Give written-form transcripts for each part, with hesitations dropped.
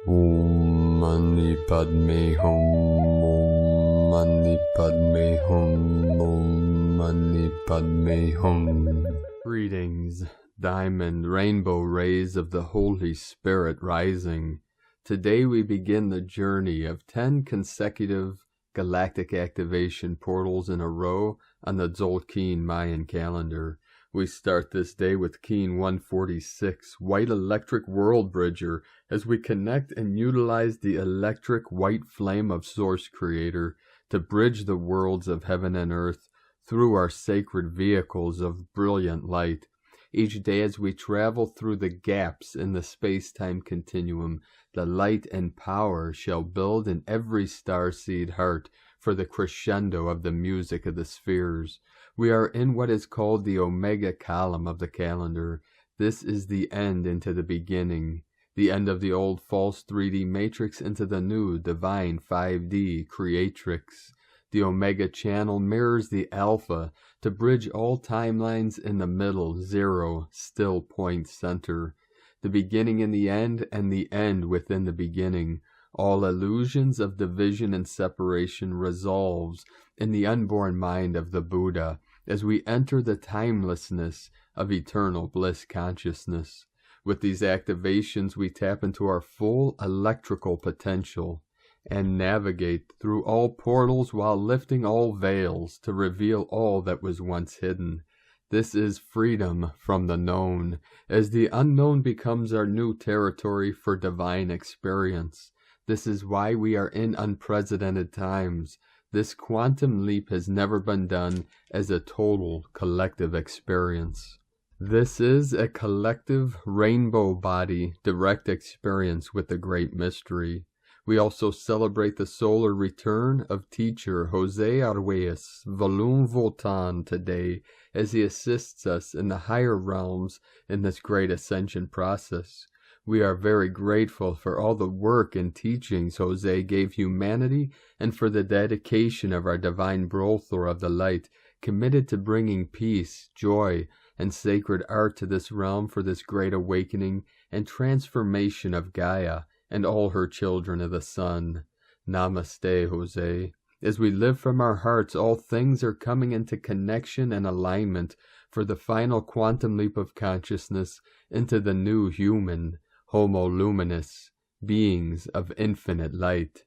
Om Mani Padme Hum, Om Mani Padme Hum, Om Mani Padme Hum. Greetings, diamond rainbow rays of the Holy Spirit rising. Today we begin the journey of 10 consecutive galactic activation portals in a row on the Tzolk'in Mayan calendar. We start this day with Keen 146, White Electric World Bridger, as we connect and utilize the electric white flame of Source Creator to bridge the worlds of heaven and earth through our sacred vehicles of brilliant light. Each day as we travel through the gaps in the space-time continuum, the light and power shall build in every starseed heart for the crescendo of the music of the spheres. We are in what is called the Omega column of the calendar. This is the end into the beginning, the end of the old false 3D matrix into the new divine 5D creatrix. The Omega channel mirrors the Alpha to bridge all timelines in the middle, zero, still point center. The beginning in the and the end within the beginning. All illusions of division and separation resolves in the unborn mind of the Buddha as we enter the timelessness of eternal bliss consciousness. With these activations, we tap into our full electrical potential and navigate through all portals while lifting all veils to reveal all that was once hidden. This is freedom from the known, as the unknown becomes our new territory for divine experience. This is why we are in unprecedented times. This quantum leap has never been done as a total collective experience. This is a collective rainbow body direct experience with the great mystery. We also celebrate the solar return of teacher Jose Arguelles Volum Votan today as he assists us in the higher realms in this great ascension process. We are very grateful for all the work and teachings Jose gave humanity and for the dedication of our divine Brother of the light, committed to bringing peace, joy, and sacred art to this realm for this great awakening and transformation of Gaia and all her children of the sun. Namaste, Jose. As we live from our hearts, all things are coming into connection and alignment for the final quantum leap of consciousness into the new human, Homo Luminous, beings of infinite light.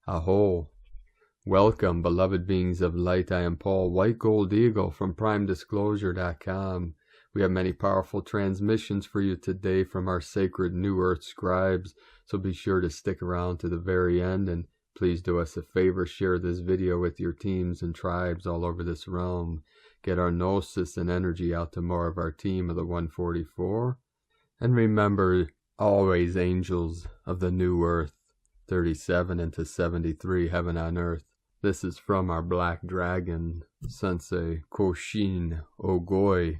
Aho. Welcome, beloved beings of light. I am Paul, White Gold Eagle from PrimeDisclosure.com. We have many powerful transmissions for you today from our sacred New Earth scribes, so be sure to stick around to the very end, and please do us a favor, share this video with your teams and tribes all over this realm. Get our gnosis and energy out to more of our team of the 144. And remember, always angels of the New Earth, 37 into 73, heaven on earth. This is from our Black Dragon, Sensei Koshin Ogoi.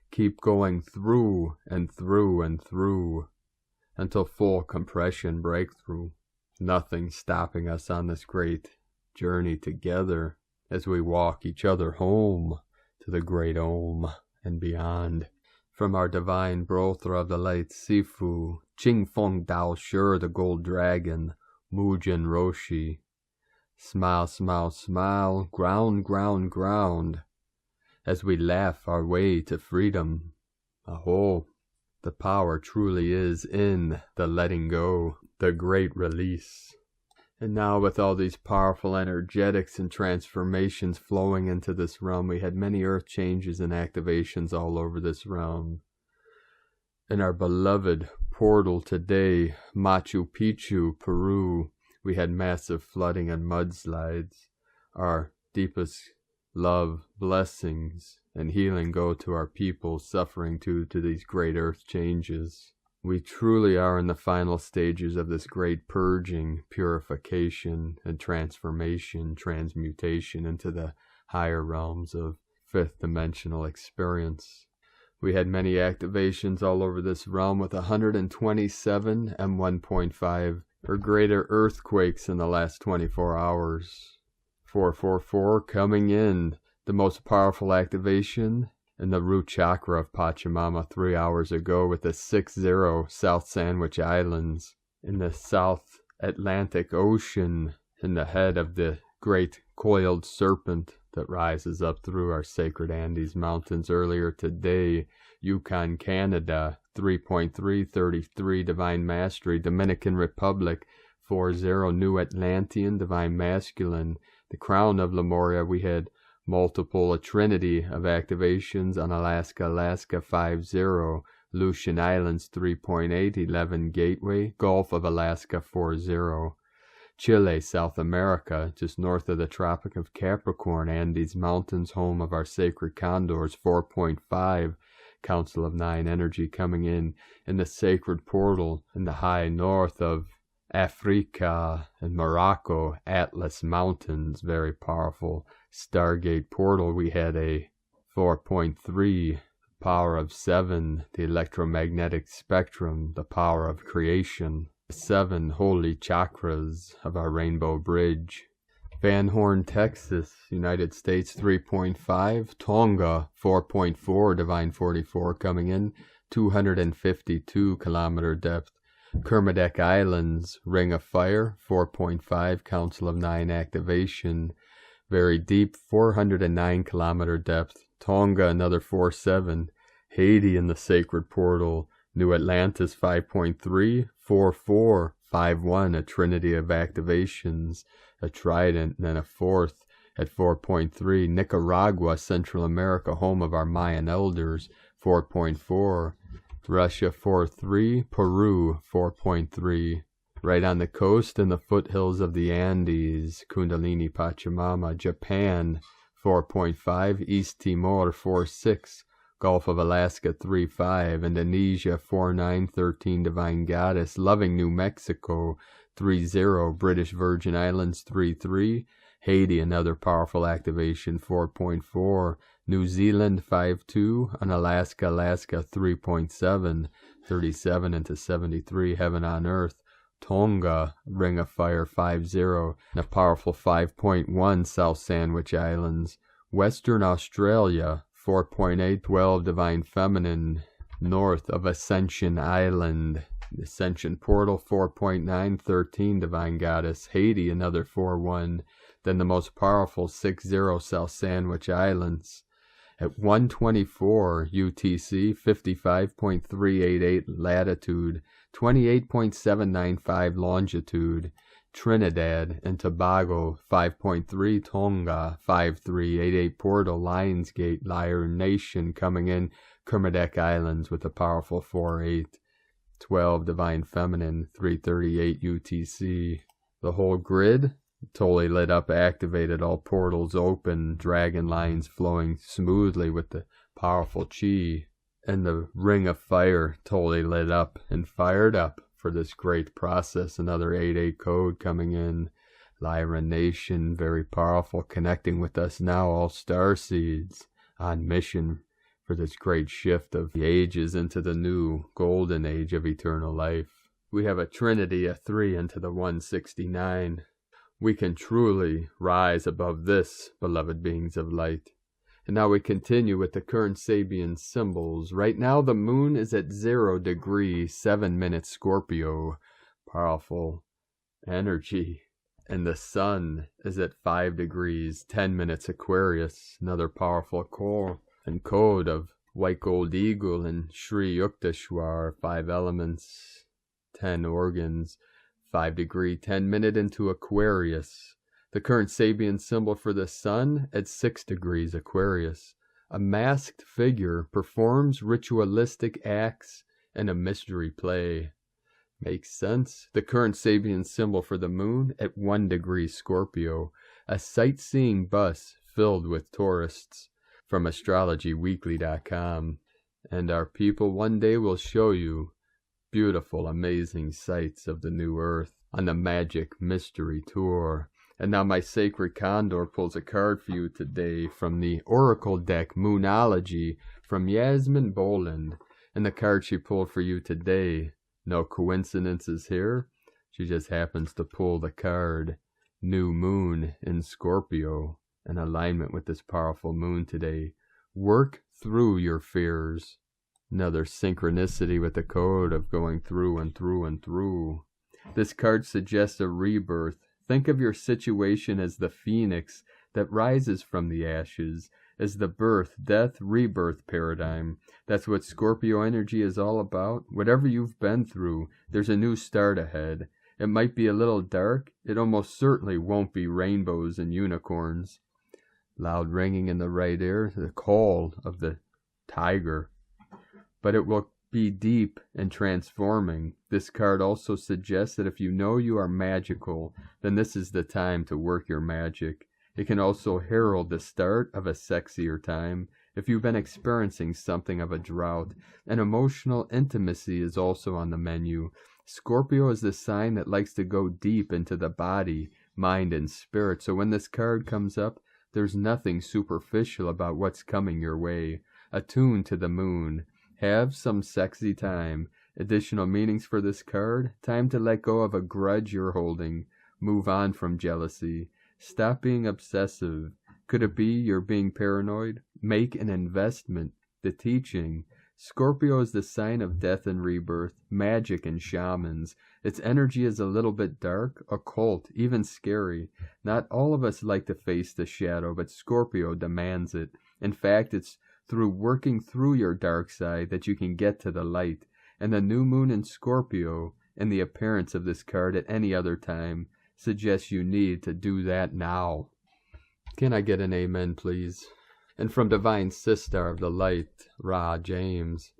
Keep going through and through and through until full compression breakthrough. Nothing stopping us on this great journey together as we walk each other home to the great Om and beyond. From our divine Brother of the light, Sifu, Qingfeng Dao Shi, the gold dragon, Mujin Roshi. Smile, smile, smile, ground, ground, ground, as we laugh our way to freedom. Aho, the power truly is in the letting go, the great release. And now with all these powerful energetics and transformations flowing into this realm, we had many earth changes and activations all over this realm. In our beloved portal today, Machu Picchu, Peru, we had massive flooding and mudslides. Our deepest love, blessings, and healing go to our people suffering to these great earth changes. We truly are in the final stages of this great purging, purification, and transformation, transmutation into the higher realms of fifth dimensional experience. We had many activations all over this realm with 127 M1.5 or greater earthquakes in the last 24 hours. 444 coming in, the most powerful activation in the root chakra of Pachamama 3 hours ago with the 6-0 South Sandwich Islands. in the South Atlantic Ocean, in the head of the great coiled serpent that rises up through our sacred Andes Mountains. Earlier today, Yukon, Canada, 3.333 Divine Mastery, Dominican Republic, 40 New Atlantean, Divine Masculine. The crown of Lemuria, we had a trinity of activations on Alaska 50, Lucian Islands 3.8, 11 Gateway, Gulf of Alaska 40, Chile, South America, just north of the Tropic of Capricorn, Andes Mountains, home of our sacred condors, 4.5, Council of 9 energy coming in the sacred portal in the high north of Africa and Morocco, Atlas Mountains, very powerful Stargate portal. We had a 4.3, power of 7, the electromagnetic spectrum, the power of creation, 7 holy chakras of our rainbow bridge. Van Horn, Texas, United States, 3.5, Tonga, 4.4, Divine 44 coming in, 252 kilometer depth. Kermadec Islands, Ring of Fire, 4.5, Council of 9 activation, very deep, 409 kilometer depth. Tonga, another 4.7, Haiti in the sacred portal, New Atlantis, 5.3, 4.4, 5.1, a trinity of activations, a trident, and then a fourth at 4.3, Nicaragua, Central America, home of our Mayan elders, 4.4, Russia 4.3, Peru 4.3, right on the coast in the foothills of the Andes, Kundalini Pachamama, Japan 4.5, East Timor 4.6, Gulf of Alaska 3.5, Indonesia 4.9, 13 Divine Goddess, Loving New Mexico 3.0, British Virgin Islands 3.3, Haiti, another powerful activation 4.4, New Zealand 5.2, on Alaska 3.7, 37 into 73, Heaven on Earth, Tonga, Ring of Fire 5.0, and a powerful 5.1, South Sandwich Islands, Western Australia 4.8, 12 Divine Feminine, north of Ascension Island, Ascension Portal 4.9, 13 Divine Goddess, Haiti, another 4.1, then the most powerful 6.0, South Sandwich Islands, at 1:24 UTC, 55.388 latitude, 28.795 longitude, Trinidad and Tobago, 5.3 Tonga, 5388 Portal, Lionsgate, Lion Nation coming in, Kermadec Islands with a powerful 4.8, 12 Divine Feminine, 338 UTC. The whole grid totally lit up, activated, all portals open, dragon lines flowing smoothly with the powerful chi, and the ring of fire totally lit up and fired up for this great process. Another 8.8 code coming in, Lyra Nation, very powerful, connecting with us now, all starseeds on mission for this great shift of the ages into the new golden age of eternal life. We have a trinity, a 3 into the 169. We can truly rise above this, beloved beings of light. And now we continue with the current Sabian symbols. Right now the moon is at 0 degree, 7 minutes Scorpio, powerful energy. And the sun is at 5 degrees, 10 minutes Aquarius, another powerful core and code of white gold eagle and Sri Yukteswar, 5 elements, 10 organs, 5 degree, 10 minute into Aquarius. The current Sabian symbol for the sun at 6 degrees Aquarius. A masked figure performs ritualistic acts and a mystery play. Makes sense. The current Sabian symbol for the moon at 1 degree Scorpio. A sightseeing bus filled with tourists. From astrologyweekly.com. And our people one day will show you beautiful, amazing sights of the new earth on the Magic Mystery Tour. And now my sacred Condor pulls a card for you today from the Oracle deck Moonology from Yasmin Boland. And the card she pulled for you today, no coincidences here, she just happens to pull the card New Moon in Scorpio, in alignment with this powerful moon today. Work through your fears. Another synchronicity with the code of going through and through and through. This card suggests a rebirth. Think of your situation as the phoenix that rises from the ashes, as the birth, death, rebirth paradigm. That's what Scorpio energy is all about. Whatever you've been through, there's a new start ahead. It might be a little dark. It almost certainly won't be rainbows and unicorns. Loud ringing in the right ear, the call of the tiger. But it will be deep and transforming. This card also suggests that if you know you are magical, then this is the time to work your magic. It can also herald the start of a sexier time. If you've been experiencing something of a drought, an emotional intimacy is also on the menu. Scorpio is the sign that likes to go deep into the body, mind, and spirit. So when this card comes up, there's nothing superficial about what's coming your way. Attune to the moon. Have some sexy time. Additional meanings for this card. Time to let go of a grudge you're holding. Move on from jealousy. Stop being obsessive. Could it be you're being paranoid? Make an investment. The teaching. Scorpio is the sign of death and rebirth, magic and shamans. Its energy is a little bit dark, occult, even scary. Not all of us like to face the shadow, but Scorpio demands it. In fact, it's through working through your dark side that you can get to the light. And the new moon in Scorpio, and the appearance of this card at any other time, suggests you need to do that now. Can I get an amen, please? And from Divine Sister of the Light, Ra James.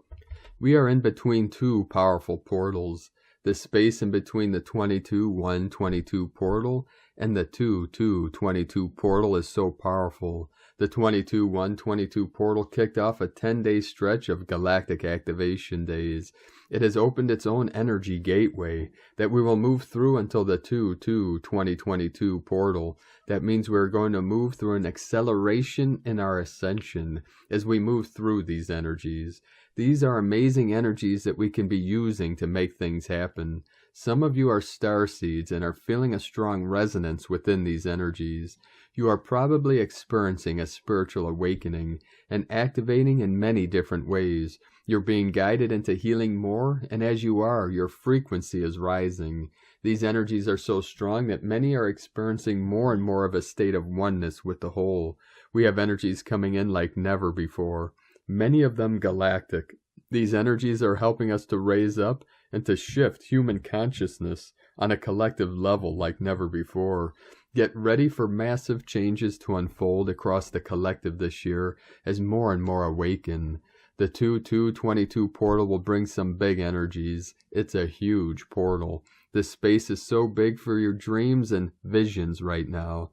We are in between two powerful portals. The space in between the 22-1-22 portal and the 2-2-22 portal is so powerful. The 22-1-22 portal kicked off a 10-day stretch of galactic activation days. It has opened its own energy gateway that we will move through until the 2-2-2022 portal. That means we're going to move through an acceleration in our ascension as we move through these energies. These are amazing energies that we can be using to make things happen. Some of you are starseeds and are feeling a strong resonance within these energies. You are probably experiencing a spiritual awakening and activating in many different ways. You're being guided into healing more, and as you are, your frequency is rising. These energies are so strong that many are experiencing more and more of a state of oneness with the whole. We have energies coming in like never before, many of them galactic. These energies are helping us to raise up and to shift human consciousness on a collective level like never before. Get ready for massive changes to unfold across the collective this year as more and more awaken. The 2-2-22 portal will bring some big energies. It's a huge portal. This space is so big for your dreams and visions right now.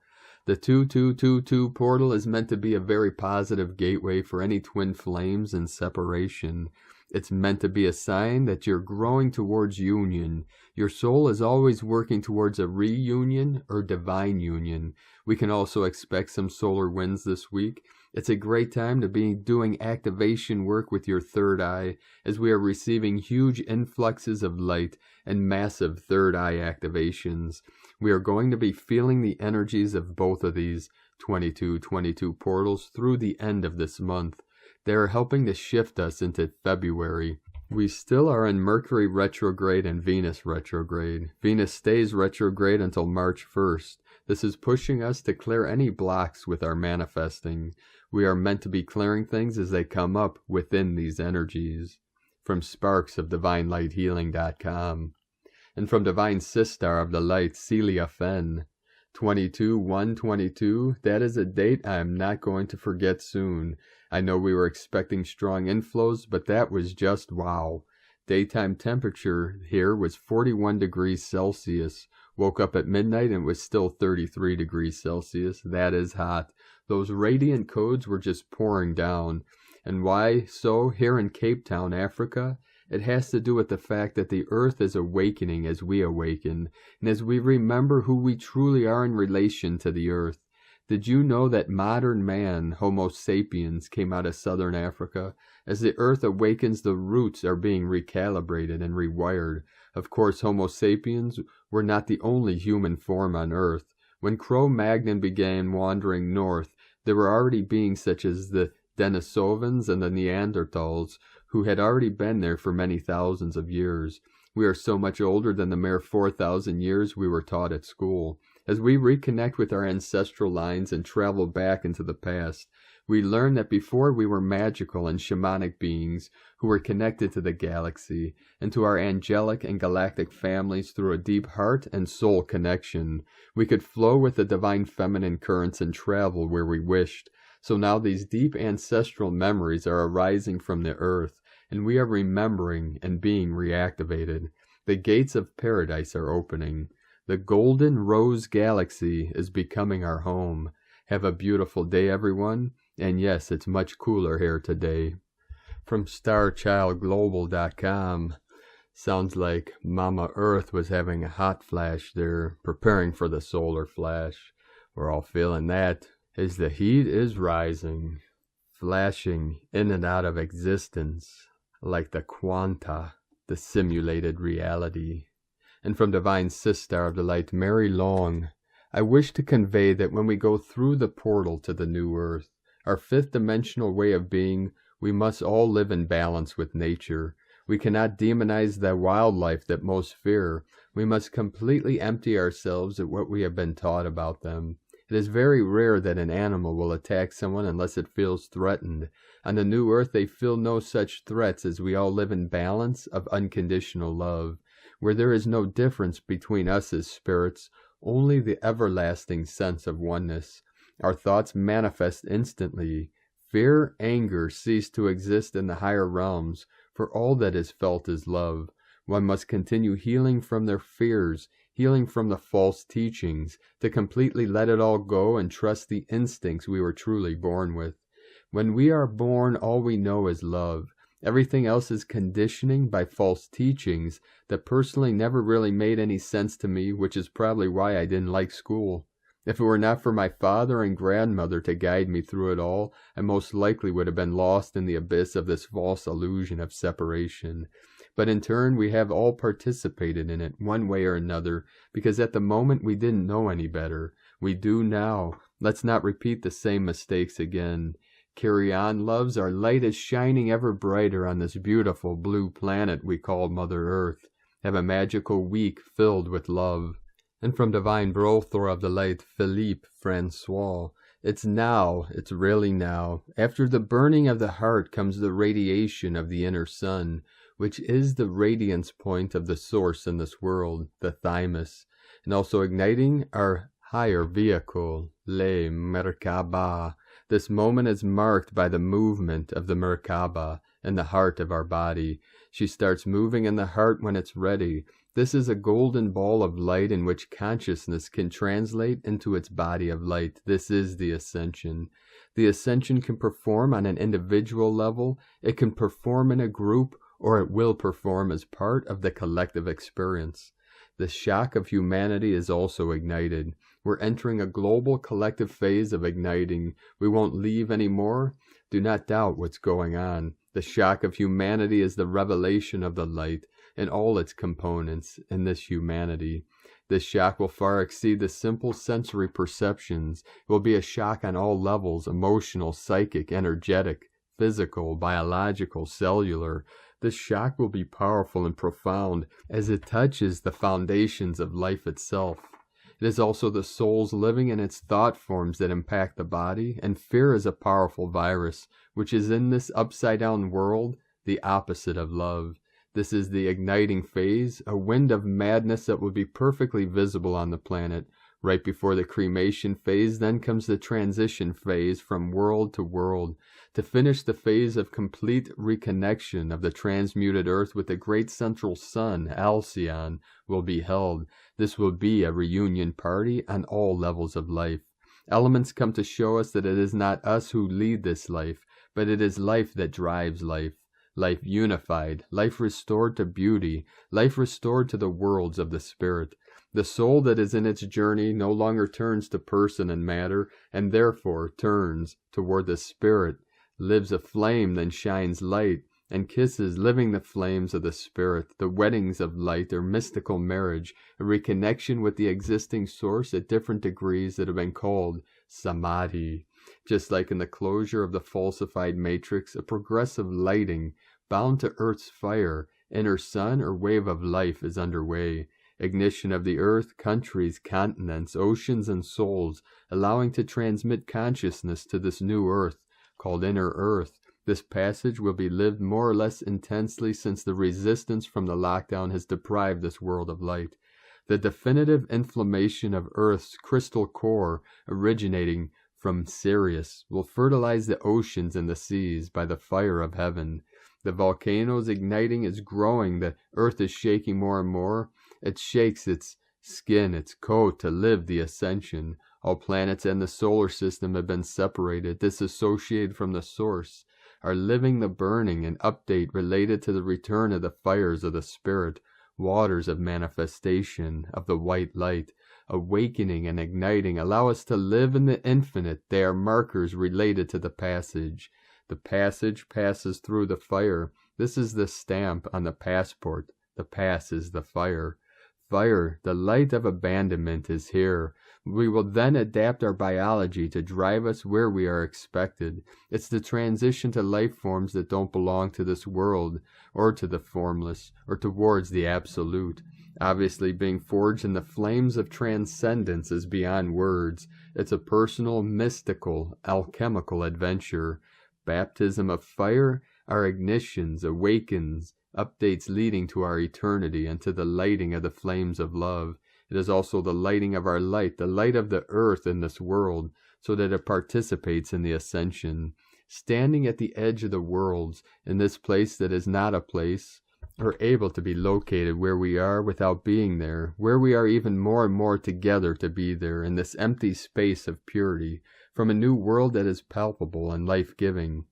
The 2-2-2-2 portal is meant to be a very positive gateway for any twin flames and separation. It's meant to be a sign that you're growing towards union. Your soul is always working towards a reunion or divine union. We can also expect some solar winds this week. It's a great time to be doing activation work with your third eye, as we are receiving huge influxes of light and massive third eye activations. We are going to be feeling the energies of both of these 22-22 portals through the end of this month. They are helping to shift us into February. We still are in Mercury retrograde and Venus retrograde. Venus stays retrograde until March 1st. This is pushing us to clear any blocks with our manifesting. We are meant to be clearing things as they come up within these energies. From sparksofdivinelighealing.com. And from Divine Sister of the Light, Celia Fenn. 22-1-22, that is a date I am not going to forget soon. I know we were expecting strong inflows, but that was just wow. Daytime temperature here was 41 degrees Celsius. Woke up at midnight and it was still 33 degrees Celsius. That is hot. Those radiant codes were just pouring down. And why so here in Cape Town, Africa? It has to do with the fact that the earth is awakening as we awaken, and as we remember who we truly are in relation to the earth. Did you know that modern man, Homo sapiens, came out of southern Africa? As the earth awakens, the roots are being recalibrated and rewired. Of course, Homo sapiens were not the only human form on earth. When Cro-Magnon began wandering north, there were already beings such as the Denisovans and the Neanderthals, who had already been there for many thousands of years. We are so much older than the mere 4,000 years we were taught at school. As we reconnect with our ancestral lines and travel back into the past, we learn that before we were magical and shamanic beings who were connected to the galaxy and to our angelic and galactic families through a deep heart and soul connection. We could flow with the divine feminine currents and travel where we wished. So now these deep ancestral memories are arising from the earth, and we are remembering and being reactivated. The gates of paradise are opening. The golden rose galaxy is becoming our home. Have a beautiful day, everyone. And yes, it's much cooler here today. From StarChildGlobal.com. Sounds like Mama Earth was having a hot flash there, preparing for the solar flash. We're all feeling that as the heat is rising, flashing in and out of existence like the quanta, the simulated reality. And from Divine Sister of the Light, Mary Long, I wish to convey that when we go through the portal to the new earth, our fifth dimensional way of being, we must all live in balance with nature. We cannot demonize the wildlife that most fear. We must completely empty ourselves of what we have been taught about them. It is very rare that an animal will attack someone unless it feels threatened. On the new earth they feel no such threats, as we all live in balance of unconditional love, where there is no difference between us as spirits, only the everlasting sense of oneness. Our thoughts manifest instantly. Fear, anger cease to exist in the higher realms, for all that is felt is love. One must continue healing from their fears, healing from the false teachings, to completely let it all go and trust the instincts we were truly born with. When we are born, all we know is love. Everything else is conditioning by false teachings that personally never really made any sense to me, which is probably why I didn't like school. If it were not for my father and grandmother to guide me through it all, I most likely would have been lost in the abyss of this false illusion of separation. But in turn, we have all participated in it, one way or another, because at the moment we didn't know any better. We do now. Let's not repeat the same mistakes again. Carry on, loves. Our light is shining ever brighter on this beautiful blue planet we call Mother Earth. Have a magical week filled with love. And from Divine Brother of the Light, Philippe Francois, it's now, it's really now. After the burning of the heart comes the radiation of the inner sun, which is the radiance point of the source in this world, the thymus, and also igniting our higher vehicle, Le Merkaba. This moment is marked by the movement of the Merkaba in the heart of our body. She starts moving in the heart when it's ready. This is a golden ball of light in which consciousness can translate into its body of light. This is the Ascension. The Ascension can perform on an individual level, it can perform in a group, or it will perform as part of the collective experience. The shock of humanity is also ignited. We're entering a global collective phase of igniting. We won't leave anymore. Do not doubt what's going on. The shock of humanity is the revelation of the light in all its components in this humanity. This shock will far exceed the simple sensory perceptions. It will be a shock on all levels: emotional, psychic, energetic, physical, biological, cellular. This shock will be powerful and profound as it touches the foundations of life itself. It is also the soul's living in its thought forms that impact the body, and fear is a powerful virus, which is in this upside-down world the opposite of love. This is the igniting phase, a wind of madness that will be perfectly visible on the planet. Right before the cremation phase, then comes the transition phase from world to world, to finish the phase of complete reconnection of the transmuted earth with the great central sun, Alcyon, will be held. This will be a reunion party on all levels of life. Elements come to show us that it is not us who lead this life, but it is life that drives life. Life unified, life restored to beauty, life restored to the worlds of the spirit. The soul that is in its journey no longer turns to person and matter, and therefore turns toward the spirit, lives a flame, then shines light, and kisses, living the flames of the spirit, the weddings of light, or mystical marriage, a reconnection with the existing source at different degrees that have been called samadhi. Just like in the closure of the falsified matrix, a progressive lighting, bound to Earth's fire, Inner sun or wave of life is underway. Ignition of the earth, countries, continents, oceans, and souls, allowing to transmit consciousness to this new earth, called inner earth. This passage will be lived more or less intensely since the resistance from the lockdown has deprived this world of light. The definitive inflammation of Earth's crystal core, originating from Sirius, will fertilize the oceans and the seas by the fire of heaven. The volcanoes igniting is growing, the Earth is shaking more and more. It shakes its skin, its coat, to live the ascension. All planets and the solar system have been separated, disassociated from the source, are living the burning, an update related to the return of the fires of the spirit, waters of manifestation, of the white light, awakening and igniting, allow us to live in the infinite. They are markers related to the passage. The passage passes through the fire. This is the stamp on the passport. The pass is the fire. Fire, the light of abandonment, is here. We will then adapt our biology to drive us where we are expected. It's the transition to life forms that don't belong to this world, or to the formless, or towards the absolute. Obviously, being forged in the flames of transcendence is beyond words. It's a personal, mystical, alchemical adventure. Baptism of fire, our ignitions, awakens, updates leading to our eternity and to the lighting of the flames of love. It is also the lighting of our light, the light of the earth in this world, so that it participates in the ascension. Standing at the edge of the worlds, in this place that is not a place, or able to be located where we are without being there, where we are even more and more together to be there, in this empty space of purity, from a new world that is palpable and life-giving.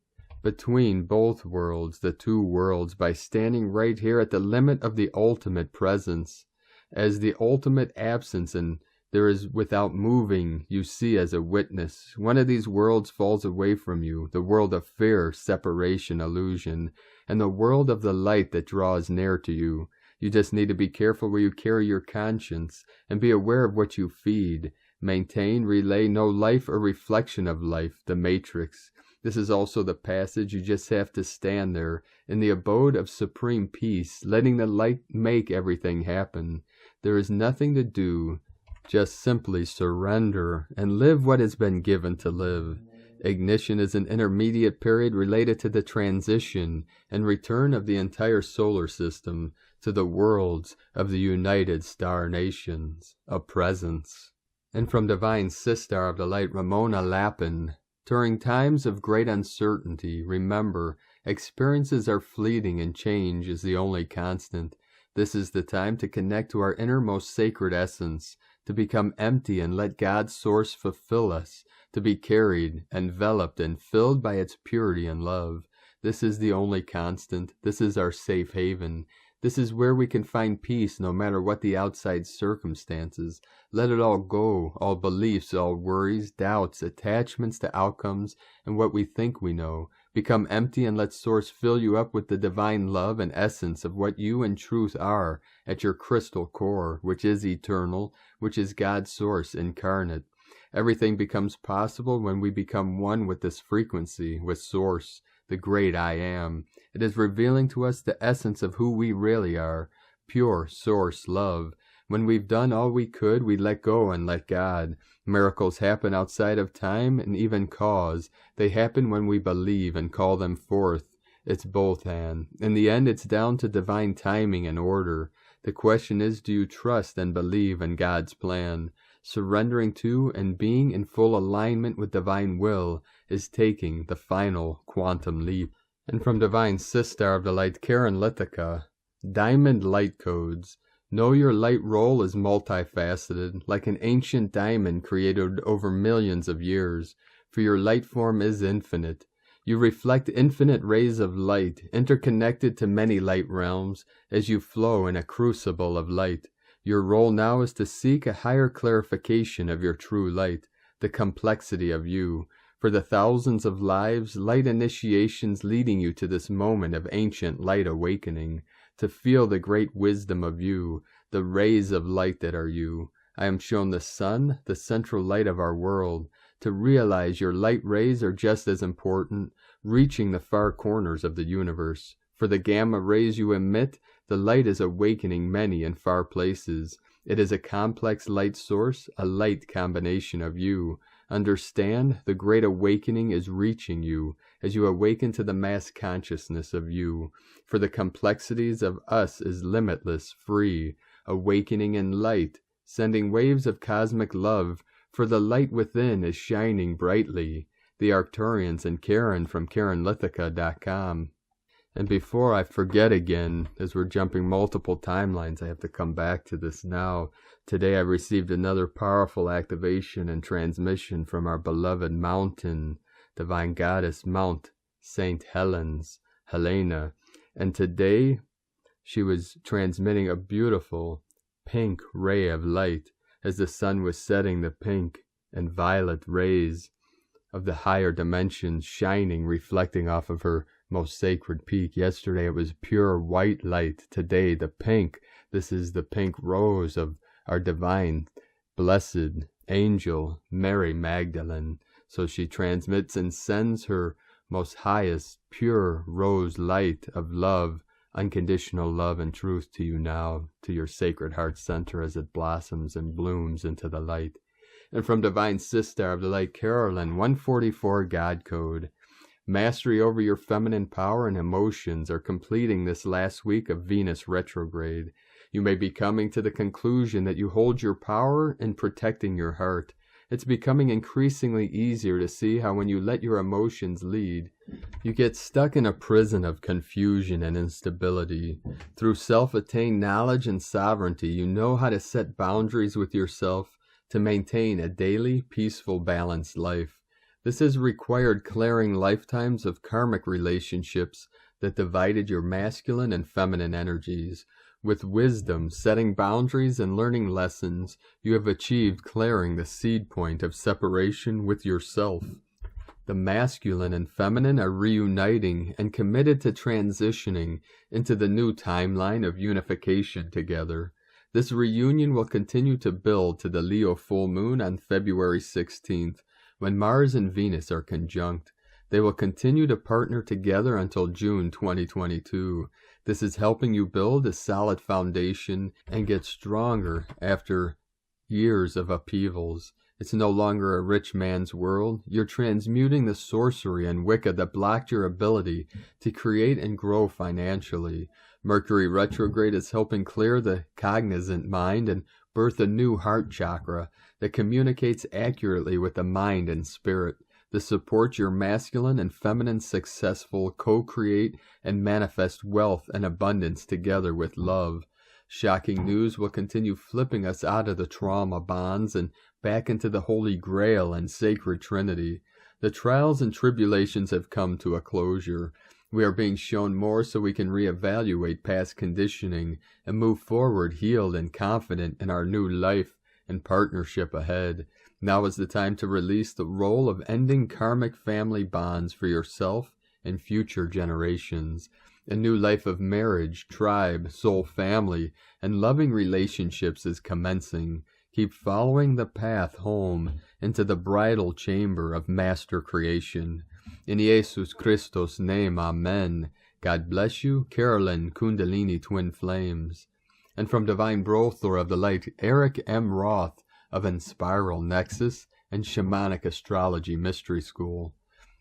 Between both worlds, the two worlds, by standing right here at the limit of the ultimate presence, as the ultimate absence, and there is without moving, you see as a witness. One of these worlds falls away from you, the world of fear, separation, illusion, and the world of the light that draws near to you. You just need to be careful where you carry your conscience, and be aware of what you feed. Maintain, relay no life or reflection of life, the matrix. This is also the passage. You just have to stand there, in the abode of supreme peace, letting the light make everything happen. There is nothing to do, just simply surrender, and live what has been given to live. Ignition is an intermediate period related to the transition and return of the entire solar system to the worlds of the United Star Nations, a presence. And from Divine Sister of the Light, Ramona Lappin, during times of great uncertainty, remember, experiences are fleeting and change is the only constant. This is the time to connect to our innermost sacred essence, to become empty and let God's source fulfill us, to be carried, enveloped, and filled by its purity and love. This is the only constant. This is our safe haven. This is where we can find peace no matter what the outside circumstances. Let it all go, all beliefs, all worries, doubts, attachments to outcomes, and what we think we know. Become empty and let Source fill you up with the divine love and essence of what you in truth are at your crystal core, which is eternal, which is God's Source incarnate. Everything becomes possible when we become one with this frequency, with Source, the great I Am. It is revealing to us the essence of who we really are, pure Source love. When we've done all we could, we let go and let God. Miracles happen outside of time and even cause. They happen when we believe and call them forth. It's both, and in the end, it's down to divine timing and order. The question is, do you trust and believe in God's plan? Surrendering to and being in full alignment with divine will is taking the final quantum leap. And from Divine Sister of the Light, Karen Lithica, Diamond Light Codes. Know your light role is multifaceted, like an ancient diamond created over millions of years, for your light form is infinite. You reflect infinite rays of light, interconnected to many light realms, as you flow in a crucible of light. Your role now is to seek a higher clarification of your true light, the complexity of you. For the thousands of lives, light initiations leading you to this moment of ancient light awakening, to feel the great wisdom of you, the rays of light that are you. I am shown the sun, the central light of our world, to realize your light rays are just as important, reaching the far corners of the universe. For the gamma rays you emit, The light is awakening many in far places. It is a complex light source, a light combination of you. Understand, the great awakening is reaching you as you awaken to the mass consciousness of you. For the complexities of us is limitless, free, awakening in light, sending waves of cosmic love, for the light within is shining brightly. The Arcturians and Karen from KarenLithica.com. And before I forget again, as we're jumping multiple timelines, I have to come back to this now. Today I received another powerful activation and transmission from our beloved mountain, Divine Goddess Mount St. Helena. And today she was transmitting a beautiful pink ray of light as the sun was setting, the pink and violet rays of the higher dimensions shining, reflecting off of her most sacred peak. Yesterday it was pure white light. Today the pink. This is the pink rose of our divine, blessed angel, Mary Magdalene. So she transmits and sends her most highest, pure rose light of love, unconditional love and truth to you now, to your sacred heart center as it blossoms and blooms into the light. And from Divine Sister of the Light, Carolyn, 144 God Code. Mastery over your feminine power and emotions are completing this last week of Venus retrograde. You may be coming to the conclusion that you hold your power in protecting your heart. It's becoming increasingly easier to see how when you let your emotions lead, you get stuck in a prison of confusion and instability. Through self-attained knowledge and sovereignty, you know how to set boundaries with yourself to maintain a daily, peaceful, balanced life. This has required clearing lifetimes of karmic relationships that divided your masculine and feminine energies. With wisdom, setting boundaries, and learning lessons, you have achieved clearing the seed point of separation with yourself. The masculine and feminine are reuniting and committed to transitioning into the new timeline of unification together. This reunion will continue to build to the Leo full moon on February 16th, when Mars and Venus are conjunct. They will continue to partner together until June 2022. This is helping you build a solid foundation and get stronger after years of upheavals. It's no longer a rich man's world. You're transmuting the sorcery and Wicca that blocked your ability to create and grow financially. Mercury retrograde is helping clear the cognizant mind and birth a new heart chakra that communicates accurately with the mind and spirit. This supports your masculine and feminine successful co-create and manifest wealth and abundance together with love. Shocking news will continue flipping us out of the trauma bonds and back into the Holy Grail and Sacred Trinity. The trials and tribulations have come to a closure. We are being shown more so we can reevaluate past conditioning and move forward healed and confident in our new life and partnership ahead. Now is the time to release the role of ending karmic family bonds for yourself and future generations. A new life of marriage, tribe, soul family, and loving relationships is commencing. Keep following the path home into the bridal chamber of master creation. In Jesus Christos' name, Amen. God bless you, Carolyn Kundalini Twin Flames. And from Divine Brothor of the Light, Annick M. Roth of Inspiral Nexus and Shamanic Astrology Mystery School.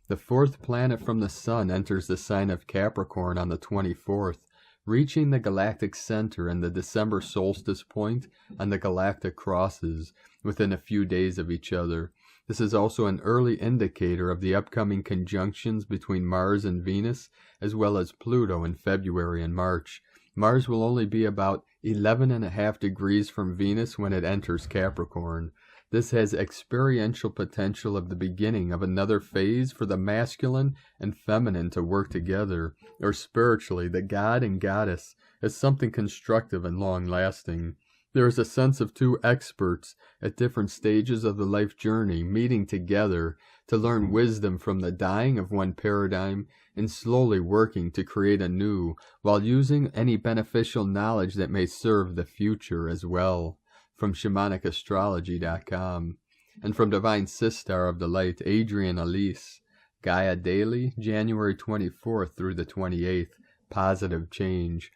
The fourth planet from the Sun enters the sign of Capricorn on the 24th, reaching the galactic center and the December solstice point on the galactic crosses within a few days of each other. This is also an early indicator of the upcoming conjunctions between Mars and Venus, as well as Pluto in February and March. Mars will only be about 11.5 degrees from Venus when it enters Capricorn. This has experiential potential of the beginning of another phase for the masculine and feminine to work together, or spiritually, the god and goddess, as something constructive and long-lasting. There is a sense of two experts at different stages of the life journey meeting together to learn wisdom from the dying of one paradigm and slowly working to create a new, while using any beneficial knowledge that may serve the future as well. From ShamanicaStrology.com. And from Divine Sister of the Light, Adrian Elise. Gaia Daily, January 24th through the 28th. Positive change.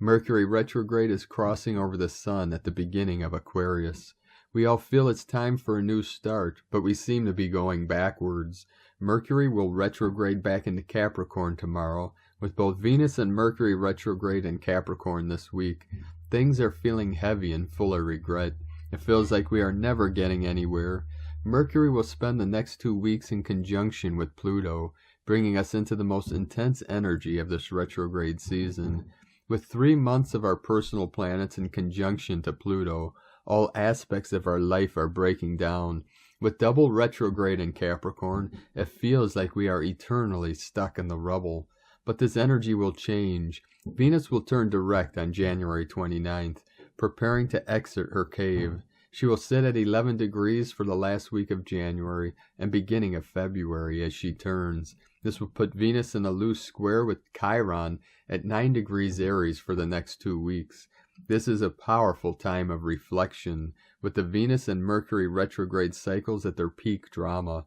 Mercury retrograde is crossing over the sun at the beginning of Aquarius. We all feel it's time for a new start, but we seem to be going backwards. Mercury will retrograde back into Capricorn tomorrow, with both Venus and Mercury retrograde in Capricorn this week. Things are feeling heavy and full of regret. It feels like we are never getting anywhere. Mercury will spend the next 2 weeks in conjunction with Pluto, bringing us into the most intense energy of this retrograde season. With 3 months of our personal planets in conjunction to Pluto, all aspects of our life are breaking down. With double retrograde in Capricorn, it feels like we are eternally stuck in the rubble. But this energy will change. Venus will turn direct on January 29th, preparing to exit her cave. She will sit at 11 degrees for the last week of January and beginning of February as she turns. This will put Venus in a loose square with Chiron at 9 degrees Aries for the next 2 weeks. This is a powerful time of reflection, with the Venus and Mercury retrograde cycles at their peak drama.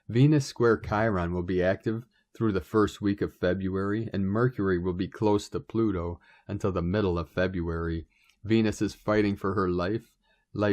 Venus square Chiron will be active through the first week of February, and Mercury will be close to Pluto until the middle of February. Venus is fighting for her life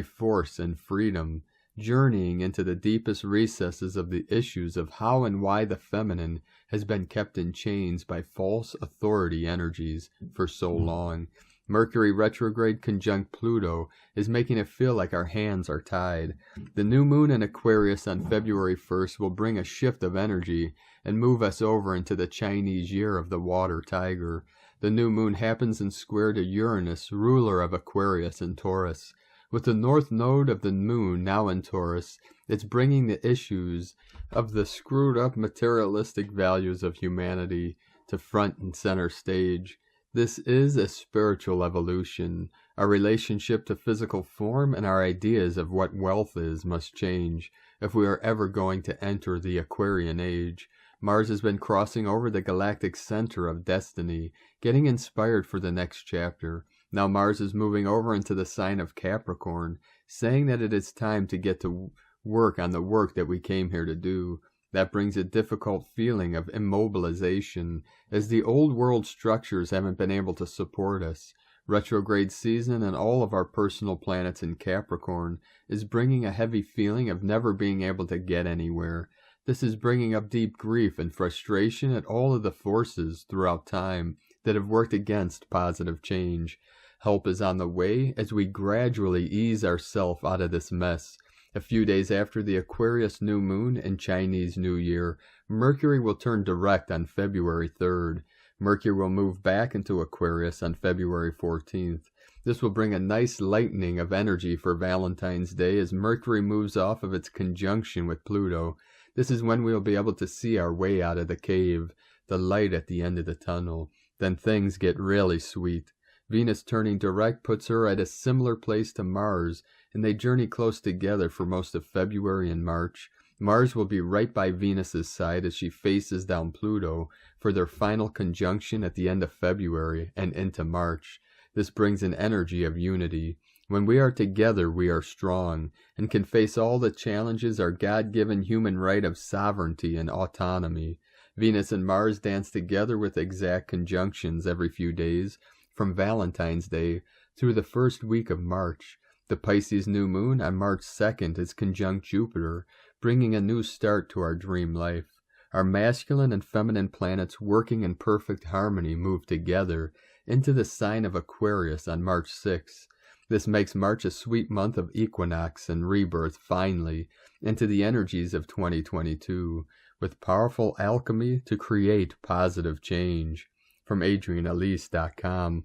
force, and freedom, journeying into the deepest recesses of the issues of how and why the feminine has been kept in chains by false authority energies for so long. Mercury retrograde conjunct Pluto is making it feel like our hands are tied. The new moon in Aquarius on February 1st will bring a shift of energy and move us over into the Chinese year of the water tiger. The new moon happens in square to Uranus, ruler of Aquarius and Taurus. With the north node of the moon now in Taurus, it's bringing the issues of the screwed up materialistic values of humanity to front and center stage. This is a spiritual evolution. Our relationship to physical form and our ideas of what wealth is must change if we are ever going to enter the Aquarian age. Mars has been crossing over the galactic center of destiny, getting inspired for the next chapter. Now Mars is moving over into the sign of Capricorn, saying that it is time to get to work on the work that we came here to do. That brings a difficult feeling of immobilization, as the old world structures haven't been able to support us. Retrograde season and all of our personal planets in Capricorn is bringing a heavy feeling of never being able to get anywhere. This is bringing up deep grief and frustration at all of the forces throughout time that have worked against positive change. Help is on the way as we gradually ease ourselves out of this mess. A few days after the Aquarius new moon and Chinese New Year, Mercury will turn direct on February 3rd. Mercury will move back into Aquarius on February 14th. This will bring a nice lightening of energy for Valentine's Day as Mercury moves off of its conjunction with Pluto. This is when we will be able to see our way out of the cave, the light at the end of the tunnel. Then things get really sweet. Venus turning direct puts her at a similar place to Mars, and they journey close together for most of February and March. Mars will be right by Venus's side as she faces down Pluto for their final conjunction at the end of February and into March. This brings an energy of unity. When we are together, we are strong and can face all the challenges our God-given human right of sovereignty and autonomy. Venus and Mars dance together with exact conjunctions every few days, from Valentine's Day through the first week of March. The Pisces new moon on March 2nd is conjunct Jupiter, bringing a new start to our dream life. Our masculine and feminine planets working in perfect harmony move together into the sign of Aquarius on March 6th. This makes March a sweet month of equinox and rebirth finally into the energies of 2022, with powerful alchemy to create positive change. From AdrianElise.com.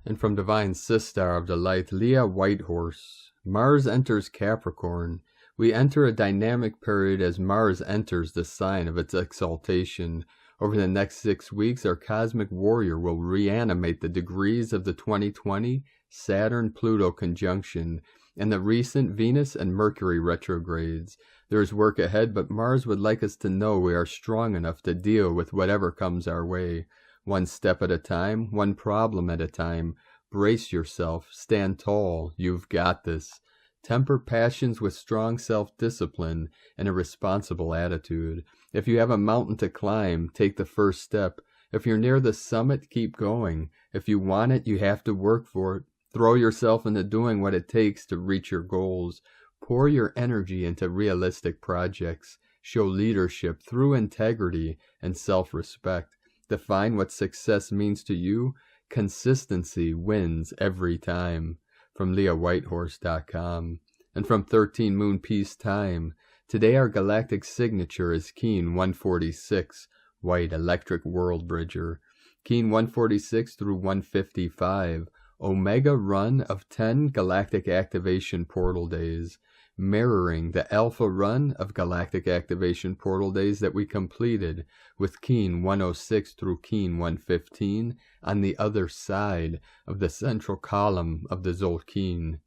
And from Divine Sister of Delight, Leah Whitehorse. Mars enters Capricorn. We enter a dynamic period as Mars enters the sign of its exaltation. Over the next 6 weeks, our cosmic warrior will reanimate the degrees of the 2020 Saturn-Pluto conjunction and the recent Venus and Mercury retrogrades. There is work ahead, but Mars would like us to know we are strong enough to deal with whatever comes our way. One step at a time, one problem at a time. Brace yourself, stand tall, you've got this. Temper passions with strong self-discipline and a responsible attitude. If you have a mountain to climb, take the first step If you're near the summit, keep going. If you want it, you have to work for it. Throw yourself into doing what it takes to reach your goals. Pour your energy into realistic projects. Show leadership through integrity and self-respect. Define what success means to you. Consistency wins every time. From LeahWhitehorse.com. And from 13 Moon Peace Time. Today our galactic signature is Keen 146, White Electric World Bridger. Keen 146 through 155. Omega run of 10 galactic activation portal days, mirroring the alpha run of galactic activation portal days that we completed with Keen 106 through Keen 115 on the other side of the central column of the Zolkeen.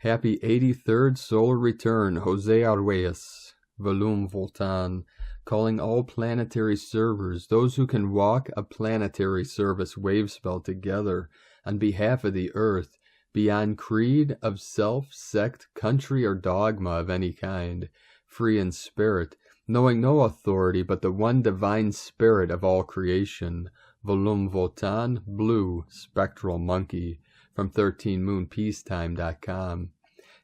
Happy 83rd solar return, Jose Arguelles, Volum Voltan, calling all planetary servers, those who can walk a planetary service wave spell together on behalf of the earth, beyond creed of self, sect, country, or dogma of any kind, free in spirit, knowing no authority but the one divine spirit of all creation. Volum Votan, Blue, Spectral Monkey, from 13moonpeacetime.com.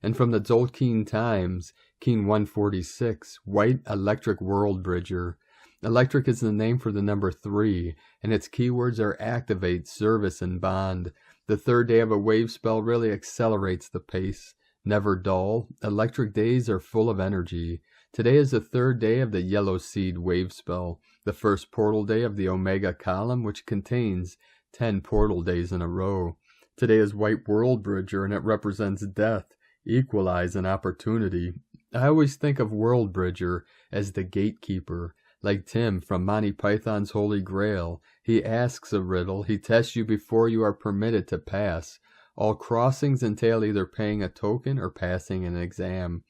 And from the Zolkeen Times, Keen 146, White Electric World Bridger. Electric is the name for the number 3, and its keywords are activate, service, and bond. The third day of a wave spell really accelerates the pace. Never dull, electric days are full of energy. Today is the third day of the Yellow Seed wave spell, the first portal day of the Omega column, which contains 10 portal days in a row. Today is White World Bridger, and it represents death, equalize, and opportunity. I always think of World Bridger as the gatekeeper. Like Tim from Monty Python's Holy Grail, he asks a riddle, he tests you before you are permitted to pass. All crossings entail either paying a token or passing an exam.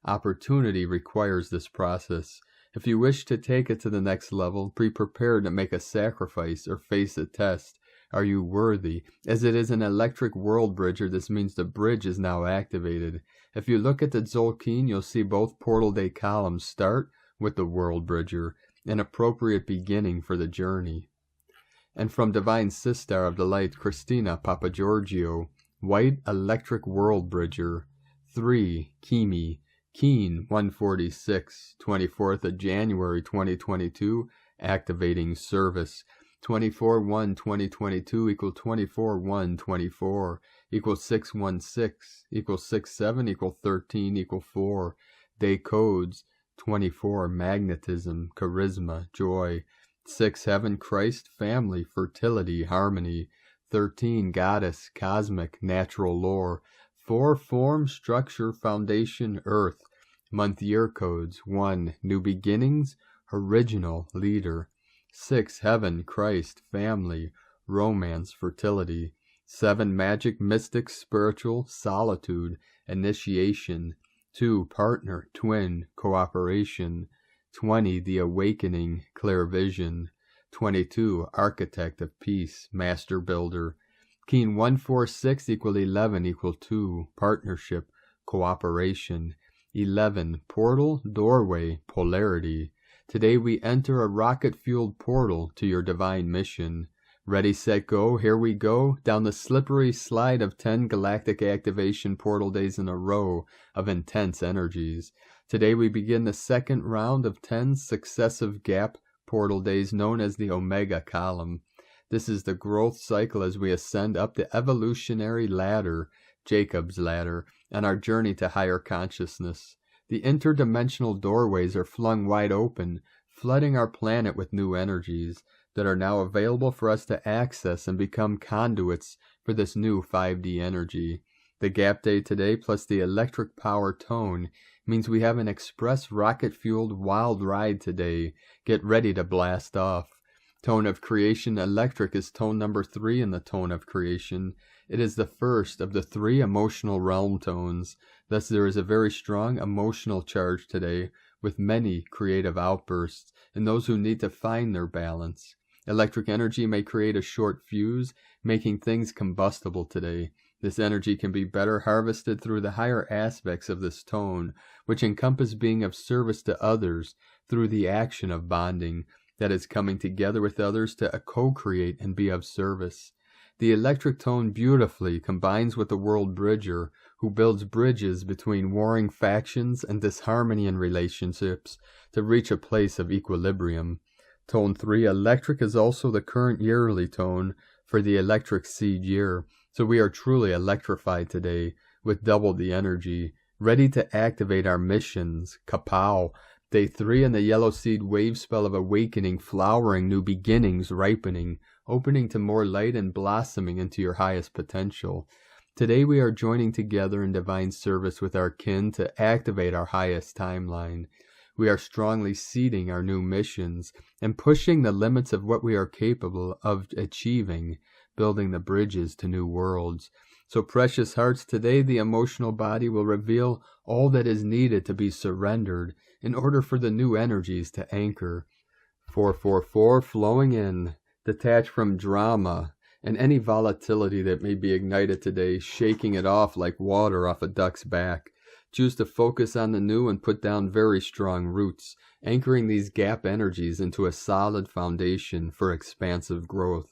Opportunity requires this process. If you wish to take it to the next level, be prepared to make a sacrifice or face a test. Are you worthy? As it is an electric world bridger, this means the bridge is now activated. If you look at the Zolkeen, you'll see both portal day columns start with the world bridger, an appropriate beginning for the journey. And from Divine Sister of the Light, Christina Papagiorgio, White Electric World Bridger, 3, Kimi, Keen 146, 24th of January 2022, activating service. 24/1/2022 equal 24/1/24 equal 616 equal 67 equal 13 equal 4. Day codes 24 magnetism, charisma, joy. 6 heaven, Christ, family, fertility, harmony. 13 goddess, cosmic, natural lore. 4 form, structure, foundation, earth. Month year codes 1 new beginnings, original, leader. 6 heaven, Christ, family, romance, fertility. 7 magic, mystic, spiritual, solitude, initiation. 2 partner, twin, cooperation. 20 the awakening, clear vision. 22 architect of peace, master builder. Keen 146 equal 11 equal 2 partnership, cooperation. 11 portal, doorway, polarity. Today we enter a rocket-fueled portal to your divine mission. Ready, set, go, here we go, down the slippery slide of 10 galactic activation portal days in a row of intense energies. Today we begin the second round of 10 successive gap portal days known as the Omega column. This is the growth cycle as we ascend up the evolutionary ladder, Jacob's ladder, on our journey to higher consciousness. The interdimensional doorways are flung wide open, flooding our planet with new energies that are now available for us to access and become conduits for this new 5D energy. The gap day today plus the electric power tone means we have an express rocket-fueled wild ride today. Get ready to blast off. Tone of creation electric is tone number 3 in the tone of creation. It is the first of the 3 emotional realm tones. Thus there is a very strong emotional charge today with many creative outbursts and those who need to find their balance. Electric energy may create a short fuse, making things combustible today. This energy can be better harvested through the higher aspects of this tone, which encompass being of service to others through the action of bonding. that is coming together with others to co-create and be of service. The electric tone beautifully combines with the world bridger, who builds bridges between warring factions and disharmony in relationships to reach a place of equilibrium. Tone 3, electric, is also the current yearly tone for the electric seed year, so we are truly electrified today with double the energy, ready to activate our missions. Kapow! Day 3 in the yellow seed wave spell of awakening, flowering, new beginnings, ripening, opening to more light and blossoming into your highest potential. Today we are joining together in divine service with our kin to activate our highest timeline. We are strongly seeding our new missions and pushing the limits of what we are capable of achieving, building the bridges to new worlds. So precious hearts, today the emotional body will reveal all that is needed to be surrendered in order for the new energies to anchor. 444 flowing in, detach from drama and any volatility that may be ignited today, shaking it off like water off a duck's back. Choose to focus on the new and put down very strong roots, anchoring these gap energies into a solid foundation for expansive growth.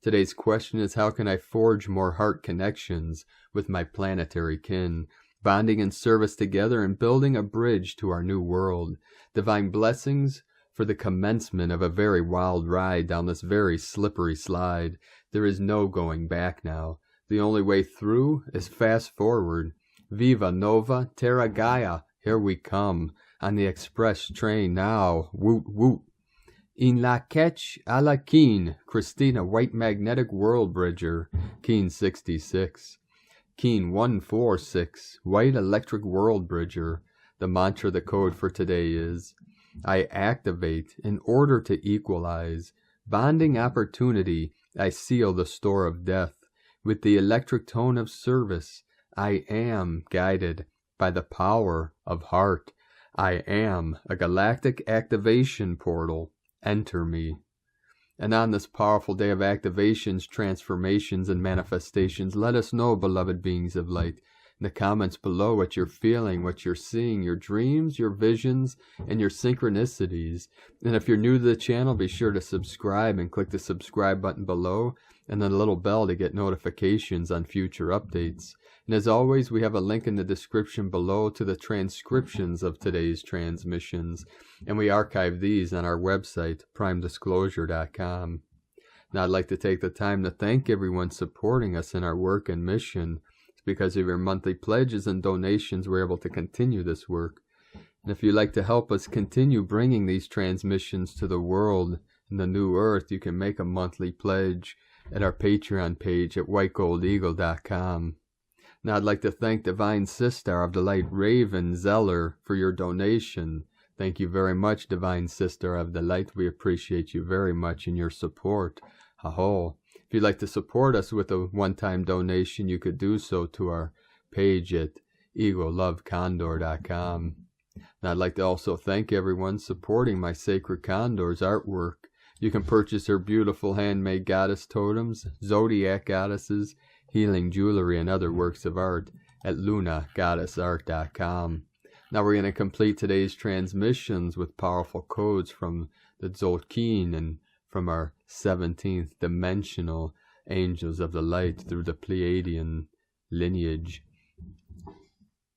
Today's question is, how can I forge more heart connections with my planetary kin, bonding in service together and building a bridge to our new world? Divine blessings for the commencement of a very wild ride down this very slippery slide. There is no going back now. The only way through is fast forward. Viva Nova Terra Gaia, here we come, on the express train now, woot woot. In la catch a la Keen, Christina White Magnetic World Bridger, Keen 66. Keen 146, White Electric World Bridger. The mantra, the code for today is, I activate in order to equalize. Bonding opportunity, I seal the store of death. With the electric tone of service, I am guided by the power of heart. I am a galactic activation portal. Enter me. And on this powerful day of activations, transformations, and manifestations, let us know, beloved beings of light, in the comments below what you're feeling, what you're seeing, your dreams, your visions, and your synchronicities. And if you're new to the channel, be sure to subscribe and click the subscribe button below and then the little bell to get notifications on future updates. And as always, we have a link in the description below to the transcriptions of today's transmissions, and we archive these on our website, primedisclosure.com. Now, I'd like to take the time to thank everyone supporting us in our work and mission. It's because of your monthly pledges and donations we're able to continue this work. And if you'd like to help us continue bringing these transmissions to the world and the new earth, you can make a monthly pledge at our Patreon page at whitegoldeagle.com. Now I'd like to thank Divine Sister of the Light Raven Zeller for your donation. Thank you very much, Divine Sister of the Light. We appreciate you very much and your support. Aho. If you'd like to support us with a one-time donation, you could do so to our page at egolovecondor.com. And I'd like to also thank everyone supporting my Sacred Condor's artwork. You can purchase her beautiful handmade goddess totems, zodiac goddesses, healing jewelry, and other works of art at lunagoddessart.com. Now we're going to complete today's transmissions with powerful codes from the Tzolk'in and from our 17th dimensional angels of the light through the Pleiadian lineage.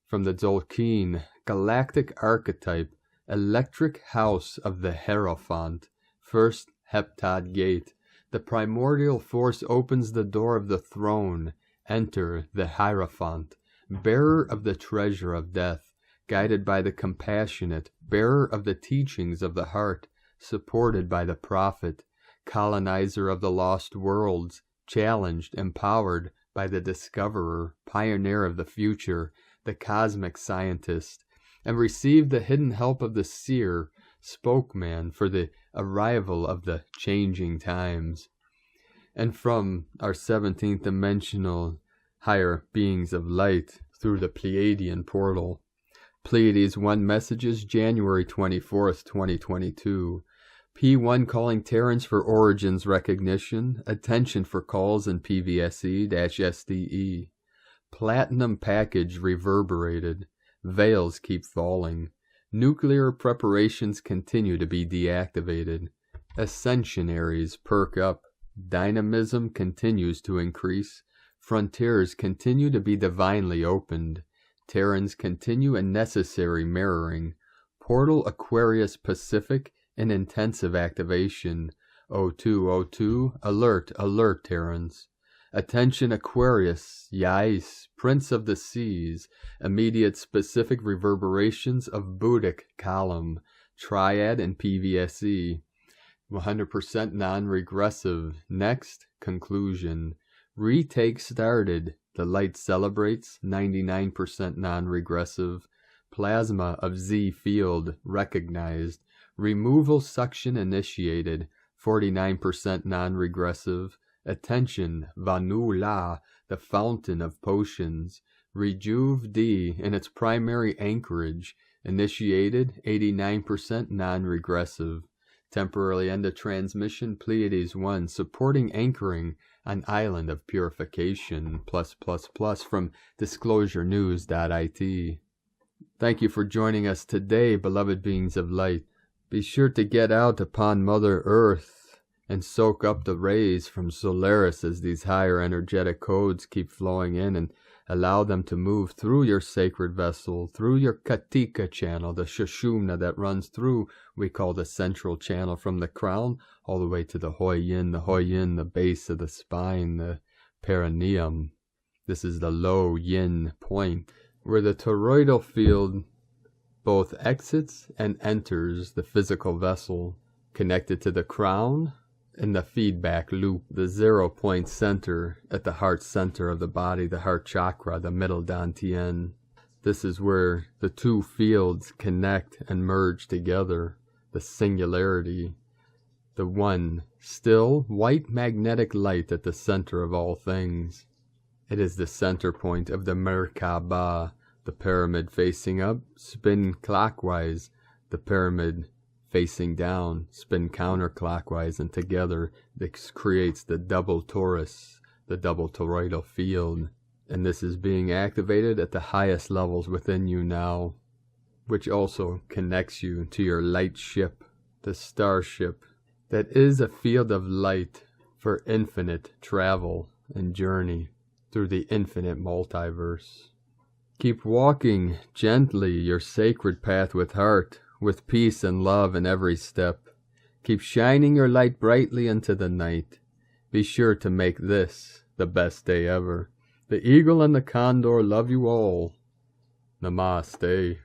From the Tzolk'in, galactic archetype, electric house of the Hierophant, first heptad gate. The primordial force opens the door of the throne. Enter the Hierophant, bearer of the treasure of death, guided by the compassionate, bearer of the teachings of the heart, supported by the prophet, colonizer of the lost worlds, challenged, empowered by the discoverer, pioneer of the future, the cosmic scientist, and received the hidden help of the seer, spokesman for the arrival of the changing times. And from our 17th dimensional higher beings of light through the Pleiadian portal, Pleiades 1 messages, January 24th, 2022. P1 calling Terrans for origins recognition, attention for calls in PVSE-SDE. Platinum package reverberated, veils keep falling. Nuclear preparations continue to be deactivated. Ascensionaries perk up. Dynamism continues to increase. Frontiers continue to be divinely opened. Terrans continue in necessary mirroring. Portal Aquarius Pacific in intensive activation. 0202, alert, alert, Terrans. Attention Aquarius, Yais, Prince of the Seas, immediate specific reverberations of Buddhic column, Triad and PVSE. 100% non-regressive. Next, conclusion. Retake started. The light celebrates. 99% non-regressive. Plasma of Z field recognized. Removal suction initiated. 49% non-regressive. Attention, Vanu La, the fountain of potions. Rejuve D in its primary anchorage. Initiated. 89% non-regressive. Temporarily end of transmission, Pleiades 1, supporting anchoring on Island of Purification, +++ from disclosurenews.it. Thank you for joining us today, beloved beings of light. Be sure to get out upon Mother Earth and soak up the rays from Solaris as these higher energetic codes keep flowing in, and allow them to move through your sacred vessel, through your Katika channel, the Sushumna that runs through, we call the central channel, from the crown all the way to the Hoyin, the base of the spine, the perineum. This is the low yin point, where the toroidal field both exits and enters the physical vessel, connected to the crown and the feedback loop, the 0 point center at the heart center of the body, the heart chakra, the middle dantian. This is where the two fields connect and merge together, the singularity, the one still white magnetic light at the center of all things. It is the center point of the Merkaba, the pyramid facing up, spin clockwise, the pyramid facing down, spin counterclockwise, and together this creates the double torus, the double toroidal field. And this is being activated at the highest levels within you now, which also connects you to your light ship, the starship, that is a field of light for infinite travel and journey through the infinite multiverse. Keep walking gently your sacred path with heart, with peace and love in every step. Keep shining your light brightly into the night. Be sure to make this the best day ever. The eagle and the condor love you all. Namaste.